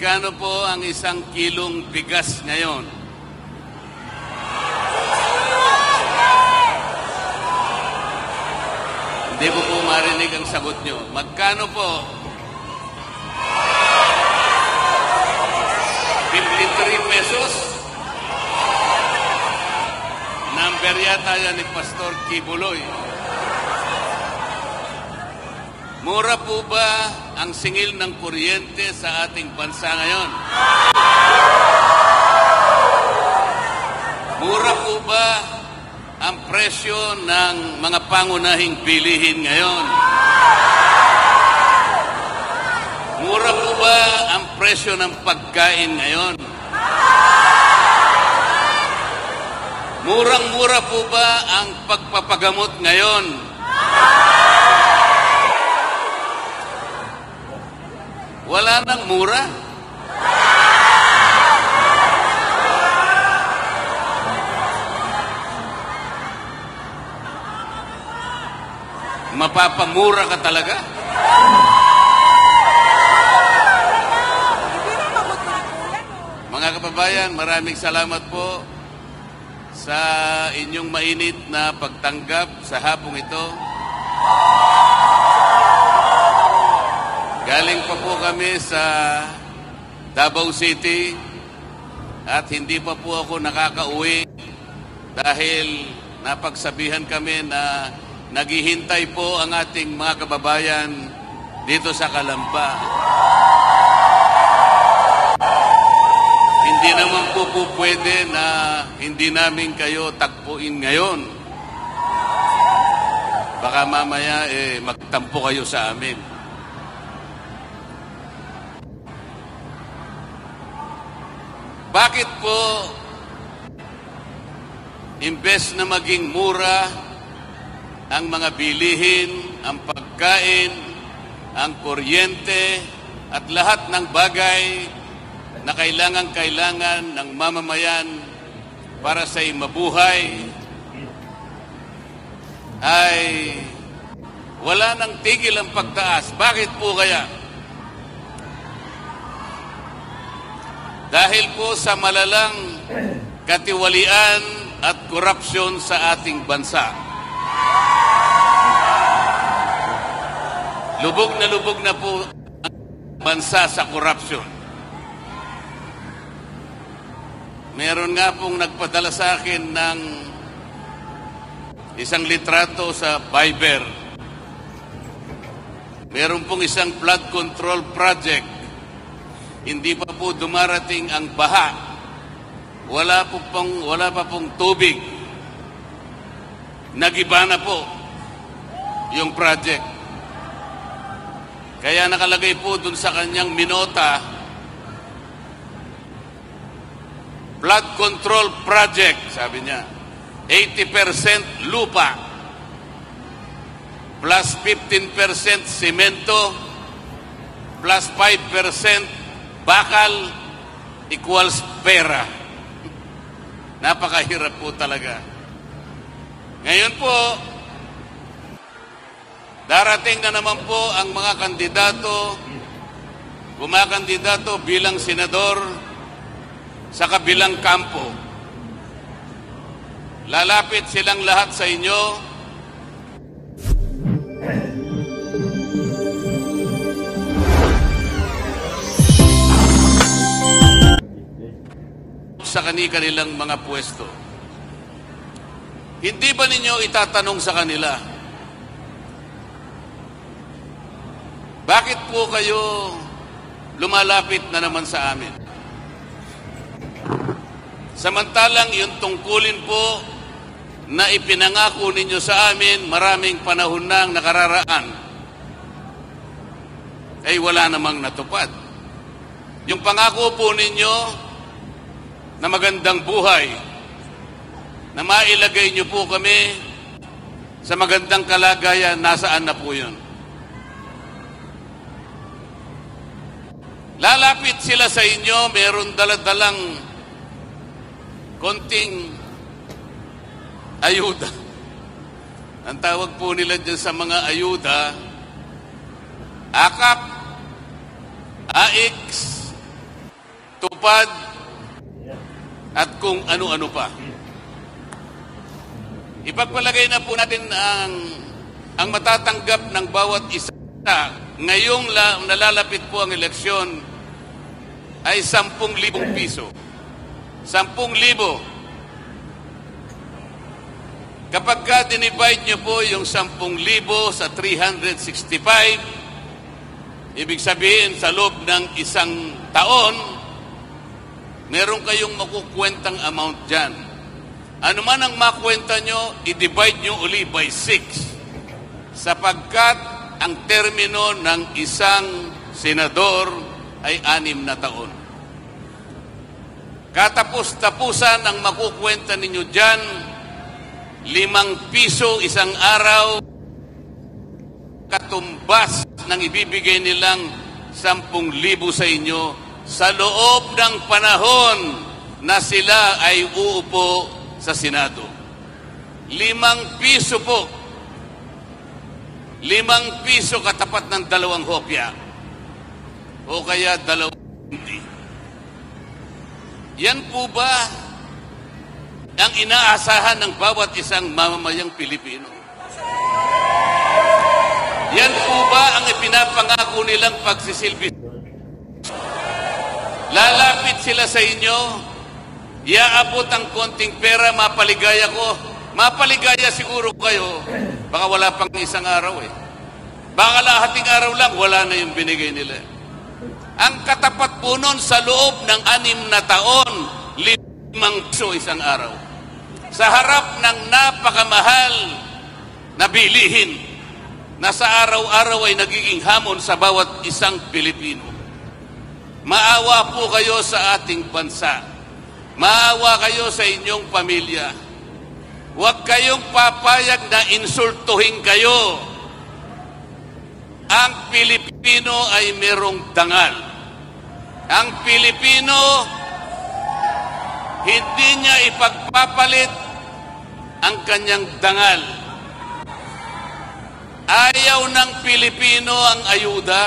Magkano po ang 1 kilong bigas ngayon? Hindi ko po marinig ang sagot nyo. Magkano po? 53 pesos? Number yata yan ni Pastor Kibuloy. Mura po ba ang singil ng kuryente sa ating bansa ngayon? Mura po ba ang presyo ng mga pangunahing bilihin ngayon? Mura po ba ang presyo ng pagkain ngayon? Murang-mura po ba ang pagpapagamot ngayon? Wala nang mura. Mapapamura ka talaga? Mga kababayan, maraming salamat po sa inyong mainit na pagtanggap sa hapong ito. Galing pa po kami sa Davao City at hindi pa po ako nakakauwi dahil napagsabihan kami na naghihintay po ang ating mga kababayan dito sa Calamba. Hindi naman po pwede na hindi namin kayo tagpuin ngayon. Baka mamaya magtampo kayo sa amin. Bakit po imbes na maging mura ang mga bilihin, ang pagkain, ang kuryente, at lahat ng bagay na kailangan ng mamamayan para sa mabuhay, ay wala nang tigil ang pagtaas? Bakit po kaya? Dahil po sa malalang katiwalian at korupsyon sa ating bansa. Lubog na po ang bansa sa korupsyon. Meron nga pong nagpadala sa akin ng isang litrato sa Viber. Meron pong isang flood control project. Hindi pa po dumarating ang baha. Wala pa pong tubig. Nagiba na po yung project. Kaya nakalagay po dun sa kanyang minota, flood control project, sabi niya. 80% lupa, plus 15% simento, plus 5% bakal equals pera. Napakahirap po talaga. Ngayon po, darating na naman po ang mga kandidato, kumakandidato bilang senador sa kabilang kampo. Lalapit silang lahat sa inyo. Sa kanilang mga pwesto. Hindi ba ninyo itatanong sa kanila, bakit po kayo lumalapit na naman sa amin? Samantalang yung tungkulin po na ipinangako ninyo sa amin maraming panahon nang nakararaan, ay wala namang natupad. Yung pangako po ninyo na magandang buhay, na mailagay niyo po kami sa magandang kalagayan, nasaan na po yun? Lalapit sila sa inyo, meron daladalang konting ayuda. Ang tawag po nila dyan sa mga ayuda, AKAP, AIX, tupad, at kung ano-ano pa. Ipagpalagay na po natin ang matatanggap ng bawat isa. Ngayong nalalapit po ang eleksyon ay 10,000 piso. 10,000. Kapag ka dinivide nyo po yung 10,000 sa 365, ibig sabihin sa loob ng isang taon, meron kayong makukwentang amount dyan. Ano man ang makwenta nyo, i-divide nyo uli by 6. Sapagkat ang termino ng isang senador ay 6 na taon. Katapos-tapusan ang makukwenta ninyo dyan, 5 piso isang araw, katumbas ng ibibigay nilang 10,000 sa inyo sa loob ng panahon na sila ay uupo sa Senado. 5 piso po. 5 piso katapat ng 2 hopya. O kaya 2 hindi. Yan po ba ang inaasahan ng bawat isang mamamayang Pilipino? Yan po ba ang ipinapangako nilang pagsisilbi? Lalapit sila sa inyo, iaabot ang konting pera, mapaligaya ko. Mapaligaya siguro kayo, baka wala pang isang araw eh. Baka lahating araw lang, wala na yung binigay nila. Ang katapat po nun sa loob ng 6 na taon, 5 piso isang araw. Sa harap ng napakamahal na bilihin na sa araw-araw ay nagiging hamon sa bawat isang Pilipino. Maawa po kayo sa ating bansa. Maawa kayo sa inyong pamilya. Huwag kayong papayag na insultuhin kayo. Ang Pilipino ay merong dangal. Ang Pilipino, hindi niya ipagpapalit ang kanyang dangal. Ayaw ng Pilipino ang ayuda.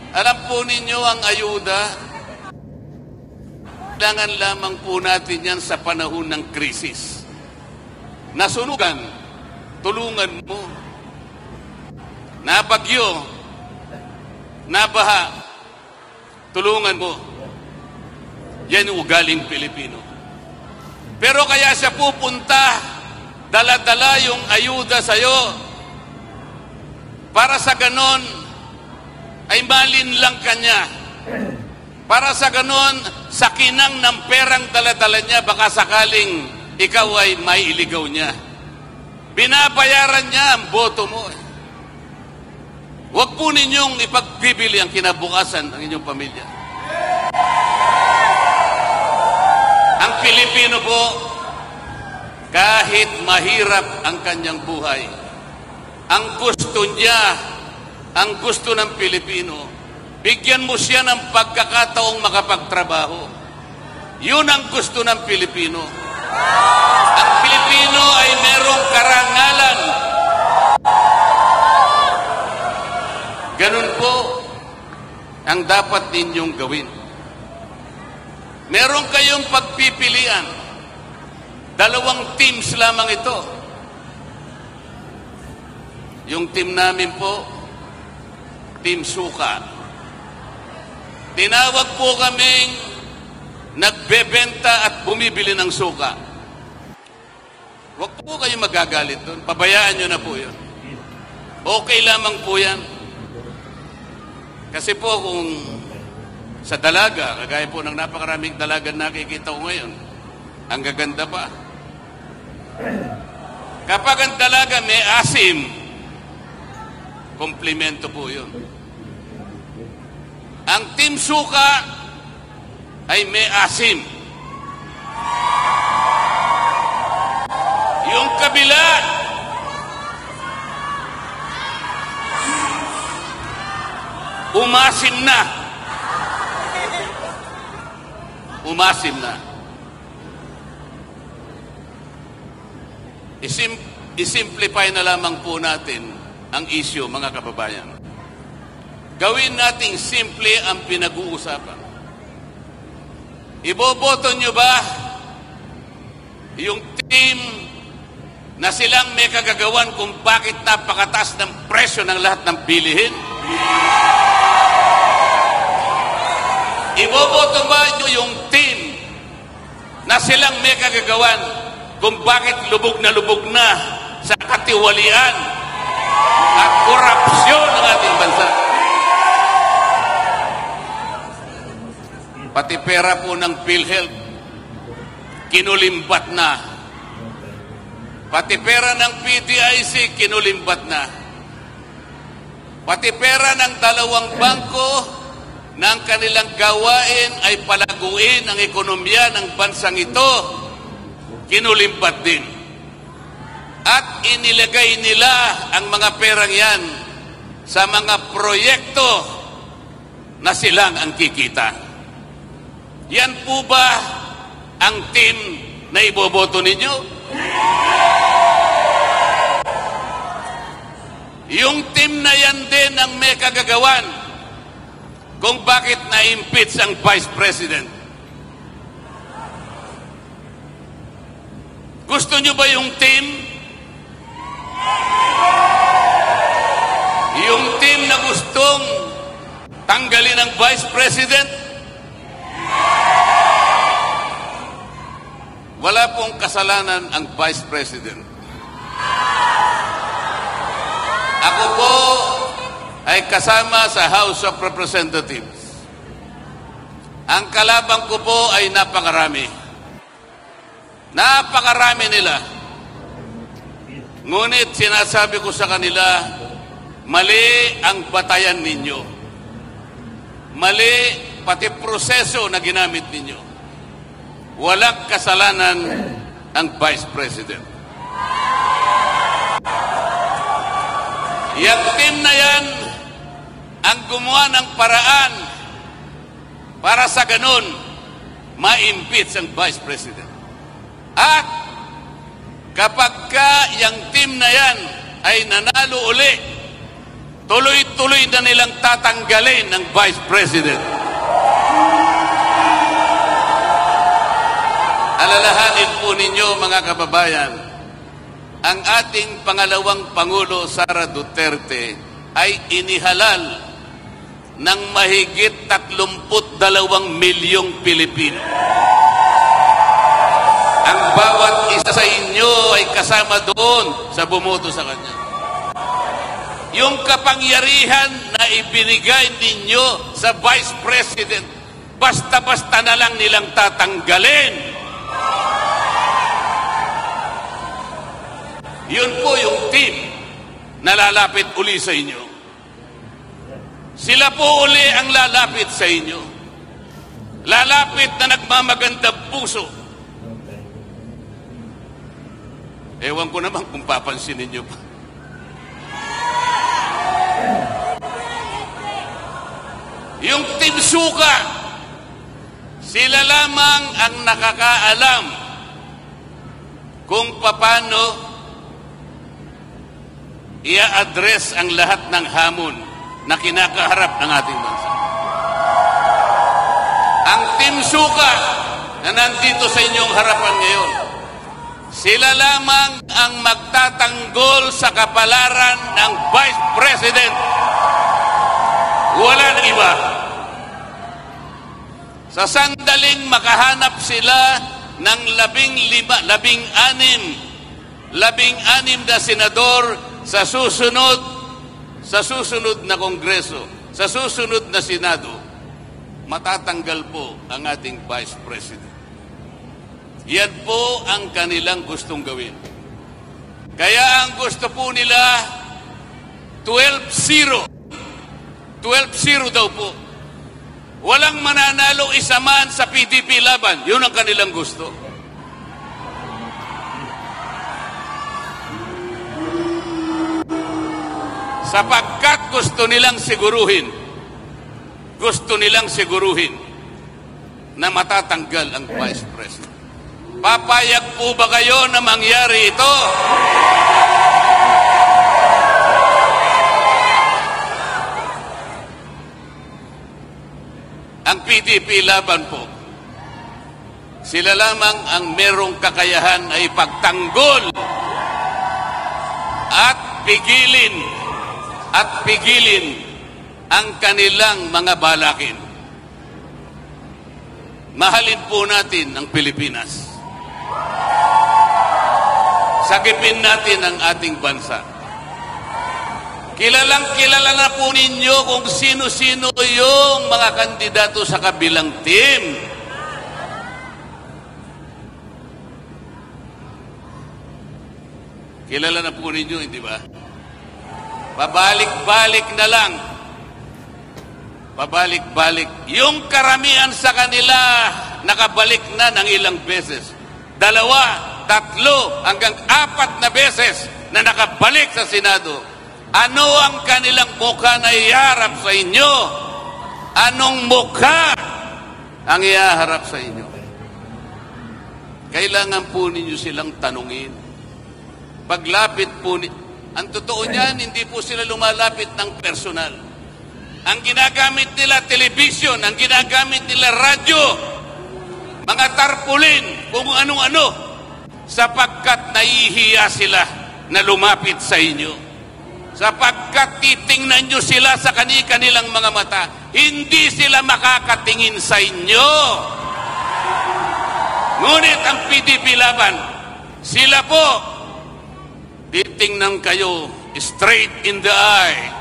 Alam po ninyo ang ayuda? Kailangan lamang po natin yan sa panahon ng krisis. Nasunugan, tulungan mo. Nabagyo, nabaha, tulungan mo. Yan yung ugaling Pilipino. Pero kaya siya pupunta, dala-dala yung ayuda sa'yo. Para sa ganon, ay malinlang kanya. Para sa ganon, sa kinang ng perang dala-dala niya, baka sakaling ikaw ay mailigaw niya. Binabayaran niya ang boto mo. Huwag po ninyong ipagbibili ang kinabukasan ng inyong pamilya. Ang Pilipino po, kahit mahirap ang kanyang buhay, ang gusto niya, ang gusto ng Pilipino, bigyan mo siya ng pagkakataong makapagtrabaho. Yun ang gusto ng Pilipino. Ang Pilipino ay merong karangalan. Ganun po ang dapat ninyong gawin. Meron kayong pagpipilian. 2 teams lamang ito. Yung team namin po, Team Suka. Tinawag po kaming nagbebenta at bumibili ng suka. Huwag po kayong magagalit doon. Pabayaan nyo na po yun. Okay lamang po yan. Kasi po kung sa dalaga, kagaya po ng napakaraming dalaga nakikita ko ngayon, ang gaganda pa. Kapag ang dalaga may asim, komplimento po yun. Ang Team Suka ay may asim. Yung kabila, umasim na. Umasim na. Isimplify na lamang po natin ang issue, mga kababayan. Gawin nating simple ang pinag-uusapan. Iboboto nyo ba yung team na silang may kagagawan kung bakit napakataas ng presyo ng lahat ng bilihin? Iboboto ba nyo yung team na silang may kagagawan kung bakit lubog na sa katiwalian at korupsyon ng ating bansa? Pati pera po ng PhilHealth, kinulimbat na. Pati pera ng PTIC, kinulimbat na. Pati pera ng dalawang bangko na ang kanilang gawain ay palaguin ang ekonomiya ng bansang ito, kinulimbat din. At inilagay nila ang mga perang yan sa mga proyekto na silang ang kikita. Yan po ba ang team na iboboto ninyo? Yung team na yan din ang may kagagawan kung bakit na-impeach ang Vice President. Gusto nyo ba yung team? Yung team na gustong tanggalin ang Vice President? Wala pong kasalanan ang Vice President. Ako po ay kasama sa House of Representatives. Ang kalabang ko po ay napakarami. Napakarami nila. Ngunit sinasabi ko sa kanila, mali ang batayan ninyo. Mali pati proseso na ginamit ninyo. Walang kasalanan ang Vice President. Yang team na yan ang gumawa ng paraan para sa ganun ma-impeach ang Vice President. At kapag ka yung team na yan ay nanalo uli, tuloy-tuloy na nilang tatanggalin ng Vice President. Alalahanin po ninyo mga kababayan, ang ating pangalawang Pangulo Sara Duterte ay inihalal ng mahigit 32 milyong Pilipino. Ang bawat isa sa inyo ay kasama doon sa bumoto sa kanya. Yung kapangyarihan na ibinigay ninyo sa Vice President, basta-basta na lang nilang tatanggalin. Yun po yung team na lalapit uli sa inyo. Sila po uli ang lalapit sa inyo. Lalapit na nagmamagandang puso. Ewan ko naman kung papansinin nyo pa. Yung Team Suka, sila lamang ang nakakaalam kung paano i-address ang lahat ng hamon na kinakaharap ng ating bansa. Ang Team Suka na nandito sa inyong harapan ngayon, sila lamang ang magtatanggol sa kapalaran ng Vice President. Wala nang iba. Sa sandaling makahanap sila ng 16 na senador sa susunod na Kongreso, sa susunod na Senado, matatanggal po ang ating Vice President. Yan po ang kanilang gustong gawin. Kaya ang gusto po nila, 12-0. 12-0 daw po. Walang mananalo isa man sa PDP laban. Yun ang kanilang gusto. Sapagkat gusto nilang siguruhin na matatanggal ang Vice President. Papayag po ba kayo na mangyari ito? Ang PDP laban po Sila lamang ang merong kakayahan ay pagtanggol at pigilin ang kanilang mga balakin. Mahalin po natin ang Pilipinas. Sagipin natin ang ating bansa. Kilala na po ninyo kung sino-sino yung mga kandidato sa kabilang team. Kilala na po ninyo, hindi ba? Pabalik-balik na lang. Pabalik-balik. Yung karamihan sa kanila, nakabalik na ng ilang beses. 2, 3, hanggang 4 na beses na nakabalik sa Senado. Ano ang kanilang mukha na iharap sa inyo? Anong mukha ang iharap sa inyo? Kailangan po ninyo silang tanungin. Paglapit po, ang totoo niyan, hindi po sila lumalapit ng personal. Ang ginagamit nila, television, ang ginagamit nila, radyo, mga tarpulin, kung anong-ano, sapagkat nahihiya sila na lumapit sa inyo. Sapagkat titingnan nyo sila sa kanilang mga mata, hindi sila makakatingin sa inyo. Ngunit ang PDP laban, sila po, titingnan kayo straight in the eye.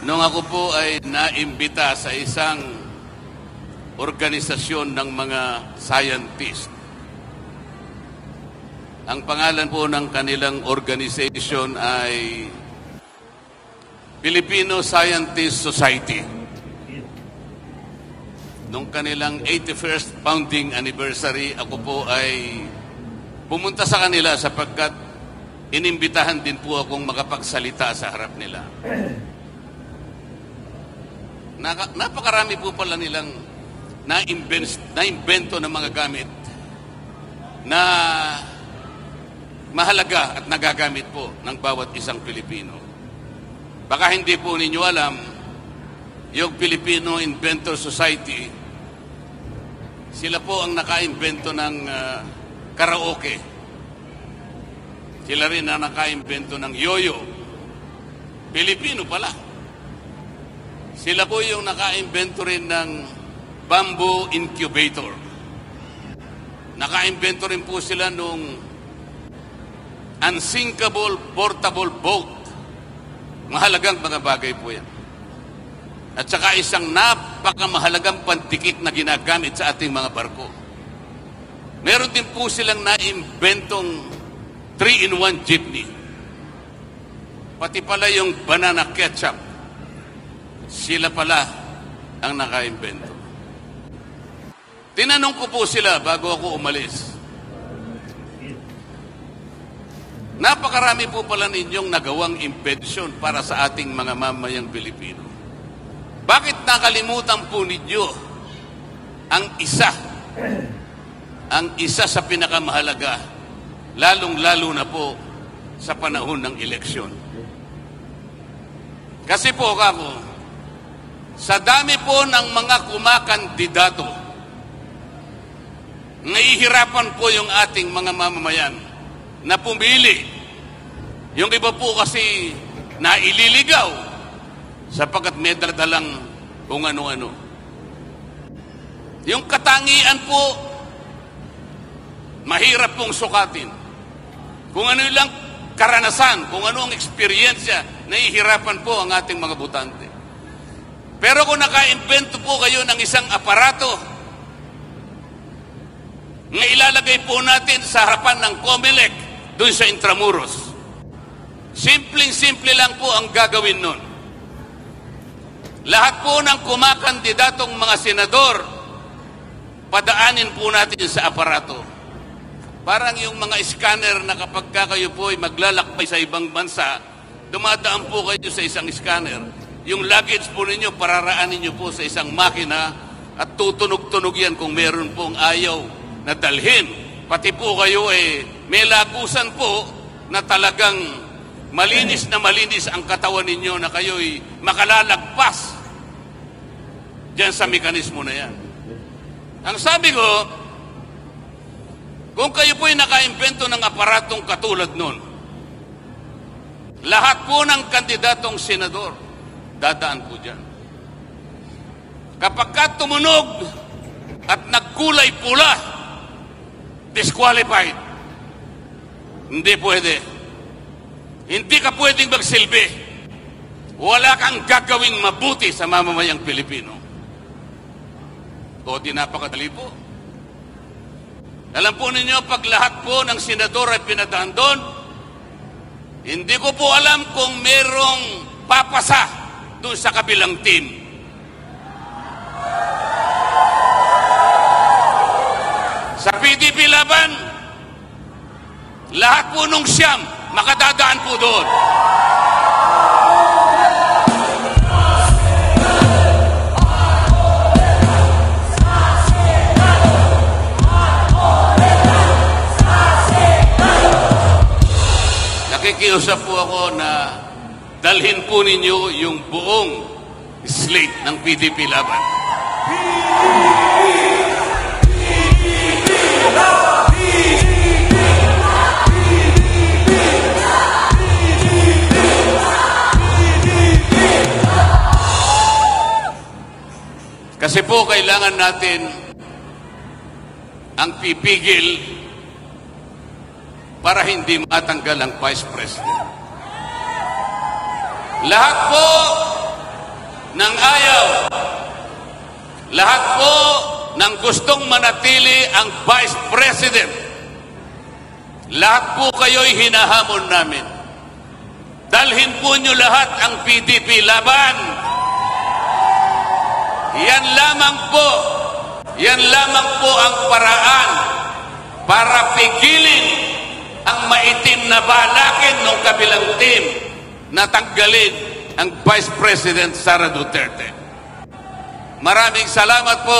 Nung ako po ay naimbita sa isang organisasyon ng mga scientist, ang pangalan po ng kanilang organization ay Filipino Scientist Society. Nung kanilang 81st founding anniversary, ako po ay pumunta sa kanila sapagkat inimbitahan din po akong makapagsalita sa harap nila. Napakarami po pala nilang na-invento ng mga gamit na mahalaga at nagagamit po ng bawat isang Pilipino. Baka hindi po ninyo alam, yung Filipino Inventor Society, sila po ang naka-invento ng karaoke. Sila rin ang naka-invento ng yoyo. Pilipino pala. Sila po yung naka-invento rin ng bamboo incubator. Naka-invento rin po sila nung unsinkable portable boat. Mahalagang mga bagay po yan. At saka isang napakamahalagang pantikik na ginagamit sa ating mga barko. Meron din po silang na-inventong 3-in-1 jeepney. Pati pala yung banana ketchup. Sila pala ang naka-invento. Tinanong ko po sila bago ako umalis. Napakarami po pala ninyong nagawang invention para sa ating mga mamayang Pilipino. Bakit nakalimutan po ninyo ang isa sa pinakamahalaga, lalong-lalo na po sa panahon ng eleksyon? Kasi po kako, sa dami po ng mga kumakandidato, nahihirapan po yung ating mga mamamayan na pumili. Yung iba po kasi naililigaw sapagkat may daladalang kung ano-ano. Yung katangian po, mahirap pong sukatin. Kung ano lang karanasan, kung ano ang eksperyensya, nahihirapan po ang ating mga botante. Pero kung naka-invento po kayo ng isang aparato na ilalagay po natin sa harapan ng COMELEC doon sa Intramuros, simpleng-simple lang po ang gagawin nun. Lahat po ng kumakandidatong mga senador, padaanin po natin sa aparato. Parang yung mga scanner na kapag kayo po ay maglalakbay sa ibang bansa, dumadaan po kayo sa isang scanner. yung luggage po ninyo, pararaanin nyo po sa isang makina at tutunog-tunog yan kung meron pong ayaw na dalhin. Pati po kayo may lagusan po na talagang malinis na malinis ang katawan ninyo na kayo'y makalalagpas diyan sa mekanismo na yan. Ang sabi ko, kung kayo po'y nakaimbento ng aparatong katulad nun, lahat po ng kandidatong senador, dadaan po dyan. Kapag ka tumunog at nagkulay pula, disqualified. Hindi pwede. Hindi ka pwedeng magsilbi. Wala kang gagawing mabuti sa mamamayang Pilipino. O di napakadali po. Alam po ninyo, pag lahat po ng senador ay pinadaan doon, hindi ko po alam kung merong papasa doon sa kabilang team. Sa PDP laban, lahat po nung siyam, makadadaan po doon. Nakikiusap po ako na dalhin po ninyo yung buong slate ng PDP laban. Kasi po kailangan natin ang pipigil para hindi matanggal ang Vice President. Lahat po ng ayaw, lahat po ng gustong manatili ang Vice President, lahat po kayo'y hinahamon namin. Dalhin po nyo lahat ang PDP laban. Yan lamang po ang paraan para pigilin ang maitim na balakin ng kabilang team na tanggalin ang Vice President Sara Duterte. Maraming salamat po.